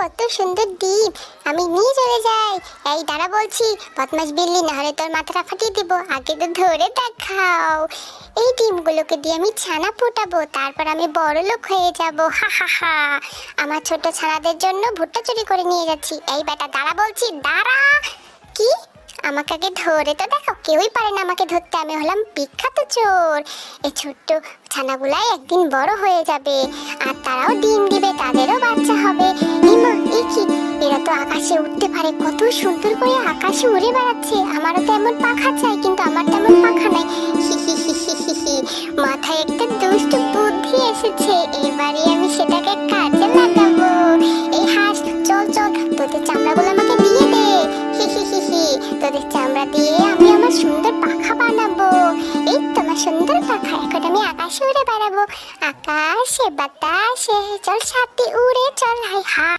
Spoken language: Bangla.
কত সুন্দর ডিম, আমি নিয়ে চলে যাই। এই দাঁড়া বলছি, বদমাস বিল্লি, না হলে তোর মাথাটা ফাটিয়ে দিব। আগে তো ধরে দেখাও। এই ডিমগুলোকে দিয়ে আমি ছানা ফোটাবো, তারপর আমি বড় লোক হয়ে যাব। হা হা হা। আমার ছোট ছানাদের জন্য ভুট্টা চুরি করে নিয়ে যাচ্ছি। এই বেটা দাঁড়া বলছি, দাঁড়া। কি? আমাকে আগে ধরে তো দেখো, কেউই পারে না আমাকে ধরতে। আমি হলাম বিখ্যাত চোর। এই ছোট্ট ছানাগুলাই একদিন বড় হয়ে যাবে, আর তারাও ডিম দিবে, তাদেরও বাচ্চা হবে। ইমা, এ কি? এরা তো আকাশে উঠতে পারে, কত সুন্দর করে আকাশে উড়ে বেড়াচ্ছে। আমারও তো এমন পাখা চাই, কিন্তু আমার তেমন পাখা নাই। হি হি হি হি হি হি। মাথায় একটা দুষ্ট বুদ্ধি এসেছে, এবারে আমি সেটাকে কাজে লাগাবো। এই হাঁস, চল চল, তোদের চামড়াগুলো আমাকে দিয়ে দে। হি হি হি হি। তোদের চামড়া দিয়ে আমি আমার সুন্দর পাখা বানাবো। এই তোমার সুন্দর পাখা, এখন আমি আকাশে উড়ে বেড়াবো। আকাশে বাতাসে চল, সাথে উড়ে চল, হাই হা।